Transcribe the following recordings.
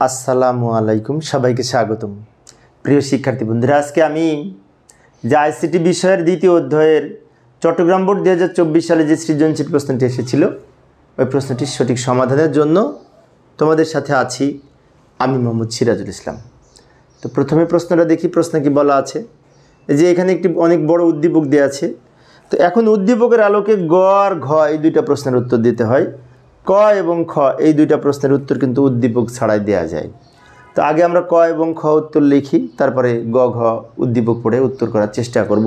আসসালামু আলাইকুম, সবাইকে স্বাগতম। প্রিয় শিক্ষার্থী বন্ধুরা, আজকে আমি যে আইসিটি বিষয়ের দ্বিতীয় অধ্যায়ের চট্টগ্রাম বোর্ড 2024 সালে যে সৃজনশীল প্রশ্নটি এসেছিল ওই প্রশ্নটির সঠিক সমাধানের জন্য তোমাদের সাথে আছি আমি মোহাম্মদ সিরাজুল ইসলাম। তো প্রথমে প্রশ্নটা দেখি, প্রশ্ন কি বলা আছে। যে এখানে একটি অনেক বড় উদ্দীপক দেওয়া আছে। তো এখন উদ্দীপকের আলোকে গ আর ঘ এই দুইটা প্রশ্নের উত্তর দিতে হয়। ক এবং খ এই দুইটা প্রশ্নের উত্তর কিন্তু উদ্দীপক ছাড়াই দেওয়া যায়। তো আগে আমরা ক এবং খ উত্তর লিখি, তারপরে গ ঘ উদ্দীপক পড়ে উত্তর করার চেষ্টা করব।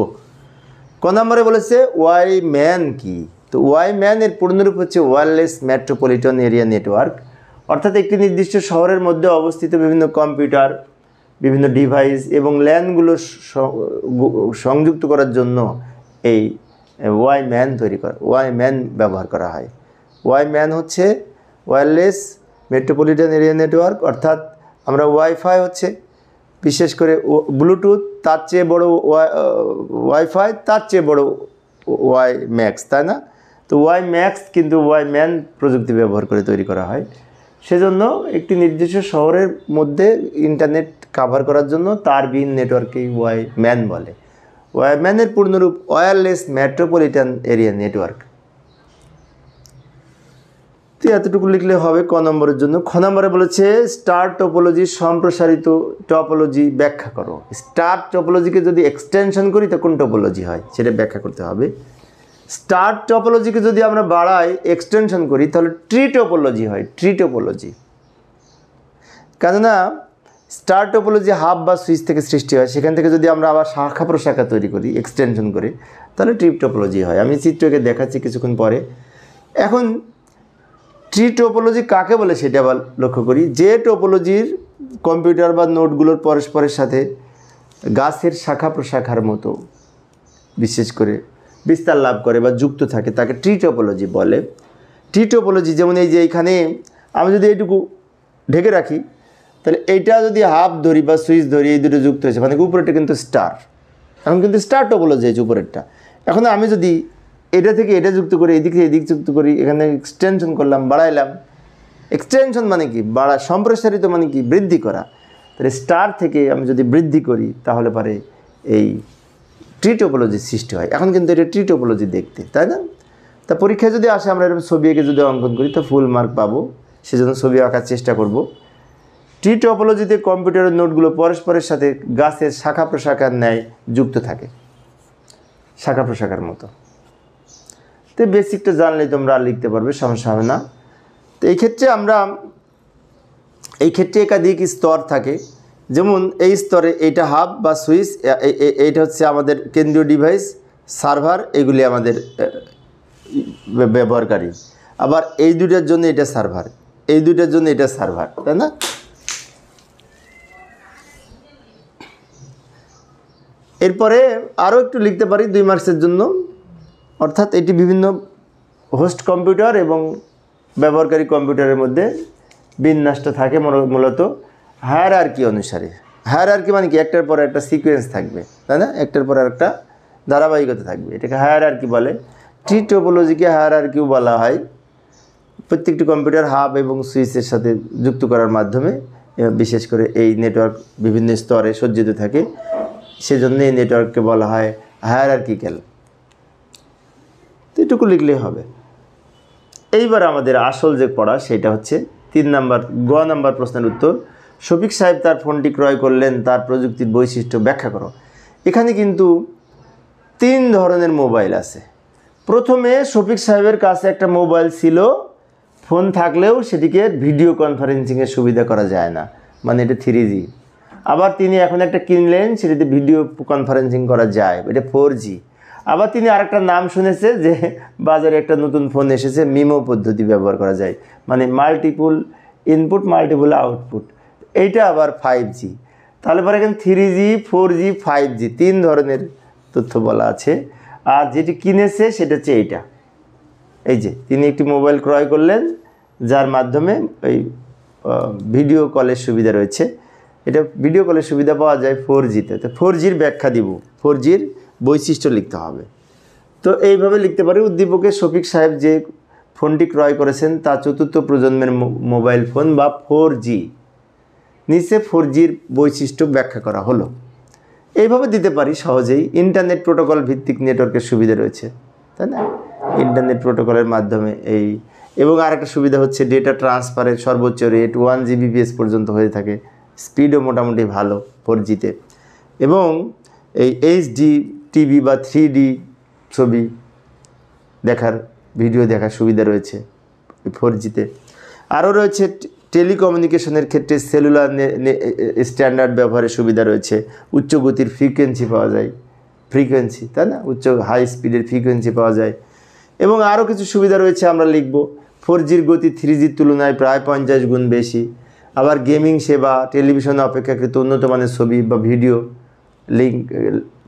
ক নম্বরে বলেছে ওয়াই ম্যান কি। তো ওয়াই ম্যান এর পূর্ণরূপ হচ্ছে ওয়্যারলেস মেট্রোপলিটন এরিয়া নেটওয়ার্ক, অর্থাৎ একটি নির্দিষ্ট শহরের মধ্যে অবস্থিত বিভিন্ন কম্পিউটার, বিভিন্ন ডিভাইস এবং ল্যানগুলো সংযুক্ত করার জন্য এই ওয়াই ম্যান ওয়াই ম্যান ব্যবহার করা হয়। ওয়াই ম্যান হচ্ছে ওয়্যারলেস মেট্রোপলিটন এরিয়া নেটওয়ার্ক, অর্থাৎ আমরা ওয়াইফাই হচ্ছে বিশেষ করে ব্লুটুথ, তার চেয়ে বড় ওয়াইফাই, তার চেয়ে বড় ওয়াই ম্যাক্স, তাই না? তো ওয়াই ম্যাক্স কিন্তু ওয়াই ম্যান প্রযুক্তি ব্যবহার করে তৈরি করা হয়। সেজন্য একটি নির্দিষ্ট শহরের মধ্যে ইন্টারনেট কাভার করার জন্য তারবিহীন নেটওয়ার্ককে ওয়াই ম্যান বলে। ওয়াই ম্যানের পূর্ণরূপ ওয়্যারলেস মেট্রোপলিটন এরিয়া নেটওয়ার্ক। তো এতটুকু লিখলে হবে ক নম্বরের জন্য। খ নম্বরে বলেছে স্টার টপোলজি সম্প্রসারিত টপোলজি ব্যাখ্যা করো। স্টার টপোলজিকে যদি এক্সটেনশন করি তো কোন টপোলজি হয় সেটা ব্যাখ্যা করতে হবে। স্টার টপোলজিকে যদি আমরা বাড়াই এক্সটেনশন করি তাহলে ট্রি টপোলজি হয়। ট্রি টপোলজি, কেননা স্টার টপোলজি হাব বা সুইচ থেকে সৃষ্টি হয়, সেখান থেকে যদি আমরা আবার শাখা প্রশাখা তৈরি করি এক্সটেনশন করে তাহলে ট্রি টপোলজি হয়। আমি চিত্রকে দেখাচ্ছি কিছুক্ষণ পরে। এখন ট্রি টোপোলজি কাকে বলে সেটা আবার লক্ষ্য করি। যে টোপোলজির কম্পিউটার বা নোটগুলোর পরস্পরের সাথে গাছের শাখা প্রশাখার মতো বিশেষ করে বিস্তার লাভ করে বা যুক্ত থাকে তাকে ট্রি টোপোলজি বলে। ট্রি টোপোলজি যেমন এই যে এইখানে আমি যদি এইটুকু ঢেকে রাখি তাহলে এইটা যদি হাফ ধরি বা সুইচ ধরি, এই দুটো যুক্ত হয়েছে, মানে উপরেরটা কিন্তু স্টার। এখন কিন্তু স্টার টোপোলজি হয়েছে উপরেরটা। এখন আমি যদি এটা থেকে এটা যুক্ত করি, এদিক থেকে এদিক যুক্ত করি, এখানে এক্সটেনশন করলাম, বাড়াইলাম। এক্সটেনশন মানে কি? বাড়া। সম্প্রসারিত মানে কি? বৃদ্ধি করা। তাহলে স্টার থেকে আমি যদি বৃদ্ধি করি তাহলে পরে এই ট্রি টোপোলজির সৃষ্টি হয়। এখন কিন্তু এটা ট্রি টোপোলজি দেখতে, তাই না? তা পরীক্ষায় যদি আসে আমরা এরকম ছবি এঁকে যদি অঙ্কন করি তো ফুল মার্ক পাবো, সেজন্য ছবি আঁকার চেষ্টা করব। ট্রি টোপোলজিতে কম্পিউটারের নোটগুলো পরস্পরের সাথে গাছের শাখা প্রশাখার ন্যায় যুক্ত থাকে, শাখা প্রশাখার মতো। তো বেসিকটা জানলেই তোমরা লিখতে পারবে, সমস্যা হবে না। তো এই ক্ষেত্রে একাধিক স্তর থাকে। যেমন এই স্তরে এইটা হাব বা সুইচ, এইটা হচ্ছে আমাদের কেন্দ্রীয় ডিভাইস, সার্ভার, এগুলি আমাদের ব্যবহারকারী। আবার এই দুটার জন্য এটা সার্ভার, এই দুটার জন্য এটা সার্ভার, তাই না? এরপরে আরও একটু লিখতে পারি 2 মার্কসের জন্য, অর্থাৎ এটি বিভিন্ন হোস্ট কম্পিউটার এবং ব্যবহারকারী কম্পিউটারের মধ্যে বিন্যাসটা থাকে মূলত হায়ারার্কি অনুসারে। হায়ারার্কি মানে কি? একটার পর একটা সিকোয়েন্স থাকবে, তাই না? একটার পর একটা ধারাবাহিকতা থাকবে, এটাকে হায়ারার্কি বলে। ট্রি টোপোলজিকে হায়ারার্কিও বলা হয়। প্রত্যেকটি কম্পিউটার হাব এবং সুইচের সাথে যুক্ত করার মাধ্যমে বিশেষ করে এই নেটওয়ার্ক বিভিন্ন স্তরে সজ্জিত থাকে, সেজন্য এই নেটওয়ার্ককে বলা হয় হায়ারার্কিক্যাল। এটুকু লিখলেই হবে। এইবার আমাদের আসল যে পড়া সেটা হচ্ছে 3 নম্বর গ নম্বর প্রশ্নের উত্তর। শফিক সাহেব তার ফোনটি ক্রয় করলেন, তার প্রযুক্তির বৈশিষ্ট্য ব্যাখ্যা করো। এখানে কিন্তু 3 ধরনের মোবাইল আছে। প্রথমে শফিক সাহেবের কাছে একটা মোবাইল ছিল, ফোন থাকলেও সেটিকে ভিডিও কনফারেন্সিংয়ের সুবিধা করা যায় না, মানে এটা 3G। আবার তিনি এখন একটা কিনলেন, সেটিতে ভিডিও কনফারেন্সিং করা যায়, এটা 4G। আবার তিনি আরেকটা নাম শুনেছে যে বাজারে একটা নতুন ফোন এসেছে, মিমো পদ্ধতি ব্যবহার করা যায়, মানে মাল্টিপল ইনপুট মাল্টিপল আউটপুট, এইটা আবার 5G। তাহলে পরে এখানে 3G 4G 5G 3 ধরনের তথ্য বলা আছে। আর যেটি কিনেছে সেটা হচ্ছে এইটা। এই যে তিনি একটি মোবাইল ক্রয় করলেন যার মাধ্যমে এই ভিডিও কলের সুবিধা রয়েছে। এটা ভিডিও কলের সুবিধা পাওয়া যায় 4Gতে। তো 4Gর ব্যাখ্যা দিব, 4Gর বৈশিষ্ট্য লিখতে হবে। তো এইভাবে লিখতে পারি উদ্দীপকে শফিক সাহেব যে ফোনটি ক্রয় করেছেন তা 4র্থ প্রজন্মের মোবাইল ফোন বা 4G। নিচে 4Gর বৈশিষ্ট্য ব্যাখ্যা করা হলো। এইভাবে দিতে পারি সহজেই। ইন্টারনেট প্রোটোকল ভিত্তিক নেটওয়ার্কের সুবিধা রয়েছে, তাই না? ইন্টারনেট প্রোটোকলের মাধ্যমে এবং আরেকটা সুবিধা হচ্ছে ডেটা ট্রান্সফারের সর্বোচ্চ রেট 1 Gbps পর্যন্ত হয়ে থাকে। স্পিডও মোটামুটি ভালো 4Gতে। এবং এই HD টিভি বা 3D ছবি দেখার, ভিডিও দেখার সুবিধা রয়েছে 4Gতে। আরও রয়েছে টেলিকমিউনিকেশনের ক্ষেত্রে সেলুলার স্ট্যান্ডার্ড ব্যবহারের সুবিধা রয়েছে। উচ্চ গতির ফ্রিকোয়েন্সি পাওয়া যায়, তাই না? উচ্চ হাই স্পিডের ফ্রিকোয়েন্সি পাওয়া যায়। এবং আরও কিছু সুবিধা রয়েছে, আমরা লিখব 4Gর গতি 3Gর তুলনায় প্রায় 50 গুণ বেশি। আবার গেমিং সেবা, টেলিভিশন অপেক্ষাকৃত উন্নত মানের ছবি বা ভিডিও লিঙ্ক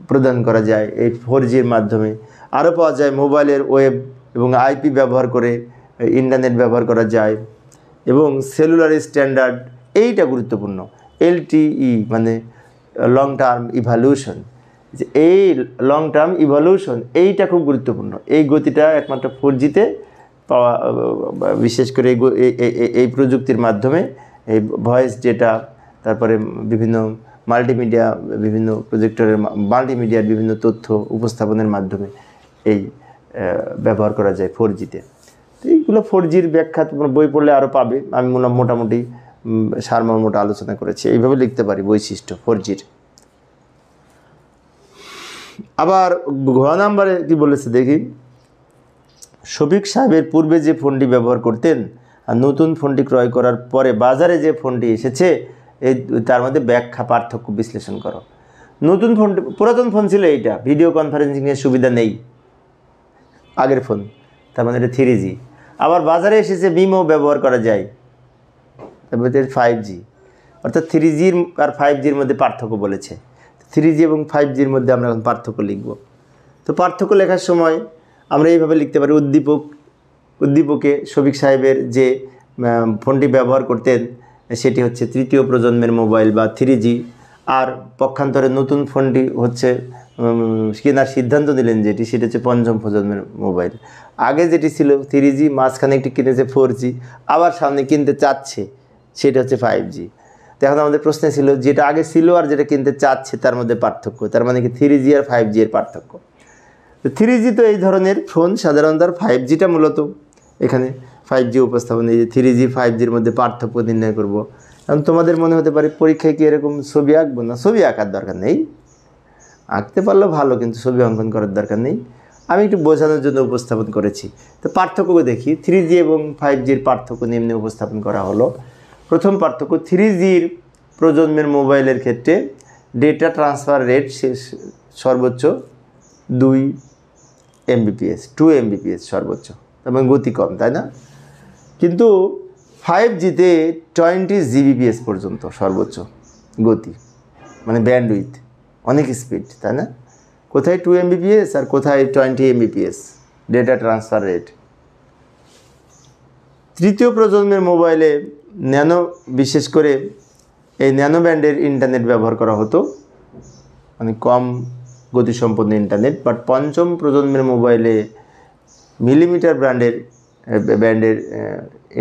প্রদান করা যায় এই 4Gর মাধ্যমে। আরও পাওয়া যায় মোবাইলের ওয়েব এবং IP ব্যবহার করে ইন্টারনেট ব্যবহার করা যায়। এবং সেলুলার স্ট্যান্ডার্ড, এইটা গুরুত্বপূর্ণ। LTE মানে লং টার্ম ইভ্যালুয়েশন, যে এই লং টার্ম ইভ্যালুয়েশন এইটা খুব গুরুত্বপূর্ণ। এই গতিটা একমাত্র 4Gতে পাওয়া, বিশেষ করে এই প্রযুক্তির মাধ্যমে এই ভয়েস ডেটা, তারপরে বিভিন্ন মাল্টিমিডিয়া, বিভিন্ন প্রজেক্টরের মাল্টিমিডিয়ার বিভিন্ন তথ্য উপস্থাপনের মাধ্যমে এই ব্যবহার করা যায় 4Gতে। তো এইগুলো 4Gর ব্যাখ্যা তোমরা বই পড়লে আরও পাবে। আমি মোটামুটি সারমর্মটা আলোচনা করেছি। এইভাবে লিখতে পারি বৈশিষ্ট্য 4Gর। আবার ঘ নাম্বারে কি বলেছে দেখি। শফিক সাহেবের পূর্বে যে ফোনটি ব্যবহার করতেন আর নতুন ফোনটি ক্রয় করার পরে বাজারে যে ফোনটি এসেছে, তার মধ্যে ব্যাখ্যা পার্থক্য বিশ্লেষণ করো। নতুন ফোনটি, পুরাতন ফোন ছিল এইটা, ভিডিও কনফারেন্সিংয়ের সুবিধা নেই, আগের ফোন, তার মানে এটা 3G। আবার বাজারে এসেছে মিমো ব্যবহার করা যায়, তারপরে 5G। অর্থাৎ 3G আর 5Gর মধ্যে পার্থক্য বলেছে। 3G এবং 5Gর মধ্যে আমরা এখন পার্থক্য লিখব। তো পার্থক্য লেখার সময় আমরা এইভাবে লিখতে পারি। উদ্দীপকে শফিক সাহেবের যে ফোনটি ব্যবহার করতেন সেটি হচ্ছে 3য় প্রজন্মের মোবাইল বা 3G। আর পক্ষান্তরে নতুন ফোনটি হচ্ছে কেনার সিদ্ধান্ত নিলেন যেটি, সেটা হচ্ছে 5ম প্রজন্মের মোবাইল। আগে যেটি ছিল 3G, মাঝখানে একটি কিনেছে 4G, আবার সামনে কিনতে চাচ্ছে সেটা হচ্ছে 5G। তো এখন আমাদের প্রশ্ন ছিল যেটা আগে ছিল আর যেটা কিনতে চাচ্ছে তার মধ্যে পার্থক্য, তার মানে কি 3G আর 5G এর পার্থক্য। তো 3G তো এই ধরনের ফোন সাধারণত, আর 5Gটা মূলত এখানে 5G উপস্থাপন। এই যে 3G 5Gর মধ্যে পার্থক্য নির্ণয় করব। এখন তোমাদের মনে হতে পারে পরীক্ষায় কি এরকম ছবি আঁকবো? না, ছবি আঁকার দরকার নেই, আঁকতে পারলেও ভালো, কিন্তু ছবি অঙ্কন করার দরকার নেই। আমি একটু বোঝানোর জন্য উপস্থাপন করেছি। তো পার্থক্য দেখি। 3G এবং 5Gর পার্থক্য নিম্নে উপস্থাপন করা হলো। প্রথম পার্থক্য, 3Gর প্রজন্মের মোবাইলের ক্ষেত্রে ডেটা ট্রান্সফার রেট সর্বোচ্চ 2 Mbps, 2 Mbps সর্বোচ্চ, এবং গতি কম, তাই না? কিন্তু 5Gতে 20 Gbps পর্যন্ত সর্বোচ্চ গতি, মানে ব্যান্ডউইথ, অনেক স্পিড, তাই না? কোথায় 2 Mbps আর কোথায় 20 Mbps ডেটা ট্রান্সফার রেট। 3য় প্রজন্মের মোবাইলে বিশেষ করে এই ন্যানো ব্যান্ডের ইন্টারনেট ব্যবহার করা হতো, মানে কম গতিসম্পন্ন ইন্টারনেট। বাট 5ম প্রজন্মের মোবাইলে মিলিমিটার ব্যান্ডের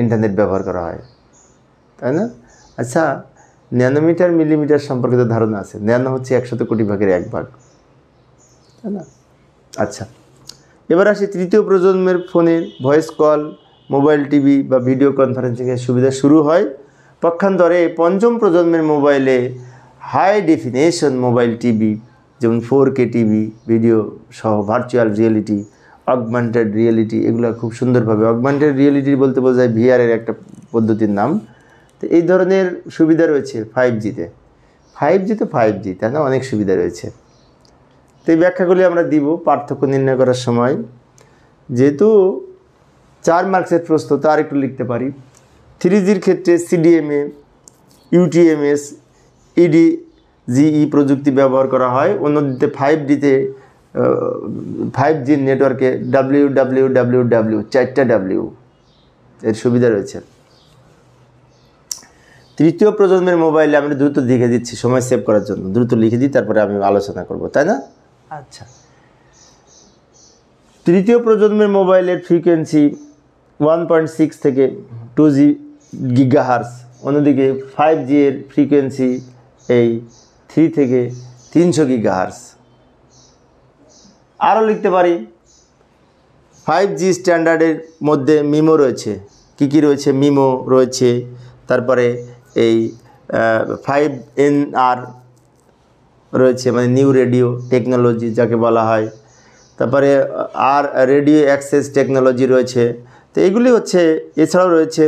ইন্টারনেট ব্যবহার করা হয়, তাই না? আচ্ছা, ন্যানোমিটার মিলিমিটার সম্পর্কিত ধারণা আছে? ন্যানো হচ্ছে 100 কোটি ভাগের 1 ভাগ, তাই না? আচ্ছা, এবার আসি 3য় প্রজন্মের ফোনের ভয়েস কল, মোবাইল টিভি বা ভিডিও কনফারেন্সিংয়ের সুবিধা শুরু হয়। পক্ষান্তরে 5ম প্রজন্মের মোবাইলে হাই ডেফিনেশন মোবাইল টিভি, যেমন 4K টিভি, ভিডিও সহ ভার্চুয়াল রিয়েলিটি, অগমেন্টেড রিয়েলিটি, এগুলো খুব সুন্দরভাবে, অগমেন্টেড রিয়েলিটি বলতে বোঝায় VR-এর একটা পদ্ধতির নাম। তো এই ধরনের সুবিধা রয়েছে 5Gতে। 5G তো 5G, তাই না? অনেক সুবিধা রয়েছে। তো এই ব্যাখ্যাগুলি আমরা দিব পার্থক্য নির্ণয় করার সময়। যেহেতু 4 মার্কসের প্রশ্ন, তো আর একটু লিখতে পারি। 3Gর ক্ষেত্রে CDMA, UTMS, EDGE প্রযুক্তি ব্যবহার করা হয়। অন্যদিকে 5Gর নেটওয়ার্কে WWW, 4টা W এর সুবিধা রয়েছে। 3য় প্রজন্মের মোবাইলে আমি দ্রুত লিখে দিচ্ছি সময় সেভ করার জন্য, দ্রুত লিখে দিই, তারপরে আমি আলোচনা করব, তাই না? আচ্ছা, 3য় প্রজন্মের মোবাইলের ফ্রিকোয়েন্সি 1.6 থেকে 2 GHz অন্যদিকে 5G এর ফ্রিকোয়েন্সি এই 3 থেকে 300 গিগাহার্টজ। আরও লিখতে পারি 5G স্ট্যান্ডার্ডের মধ্যে মিমো রয়েছে। কি রয়েছে? মিমো রয়েছে, তারপরে এই 5NR রয়েছে, মানে নিউ রেডিও টেকনোলজি যাকে বলা হয়, তারপরে আর রেডিও অ্যাক্সেস টেকনোলজি রয়েছে। তো এগুলি হচ্ছে, এছাড়াও রয়েছে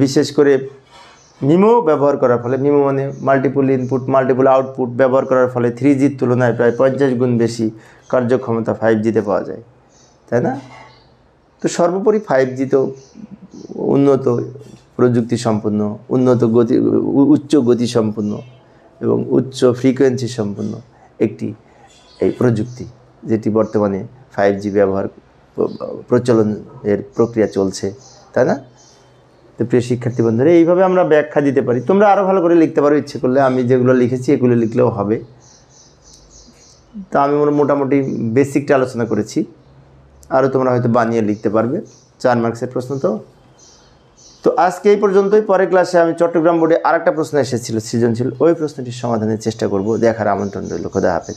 বিশেষ করে মিমো ব্যবহার করার ফলে, মিমো মানে মাল্টিপল ইনপুট মাল্টিপল আউটপুট ব্যবহার করার ফলে 3Gর তুলনায় প্রায় 50 গুণ বেশি কার্যক্ষমতা 5Gতে পাওয়া যায়, তাই না? তো সর্বোপরি 5G তো উন্নত প্রযুক্তি সম্পন্ন, উন্নত গতি, উচ্চ গতি সম্পন্ন এবং উচ্চ ফ্রিকোয়েন্সি সম্পন্ন একটি এই প্রযুক্তি, যেটি বর্তমানে 5G ব্যবহার প্রচলনের প্রক্রিয়া চলছে, তাই না? তো প্রিয় শিক্ষার্থী বন্ধুরা, এইভাবে আমরা ব্যাখ্যা দিতে পারি। তোমরা আরও ভালো করে লিখতে পারো ইচ্ছে করলে, আমি যেগুলো লিখেছি এগুলো লিখলেও হবে। তা আমি মোটামুটি বেসিকটা আলোচনা করেছি, আরও তোমরা হয়তো বানিয়ে লিখতে পারবে, 4 মার্কসের প্রশ্ন তো। তো আজকে এই পর্যন্তই। পরের ক্লাসে আমি চট্টগ্রাম বোর্ডে আরেকটা প্রশ্ন এসেছিল সৃজনশীল, ওই প্রশ্নটির সমাধানের চেষ্টা করব। দেখার আমন্ত্রণ রইল। খোদা হাফেজ।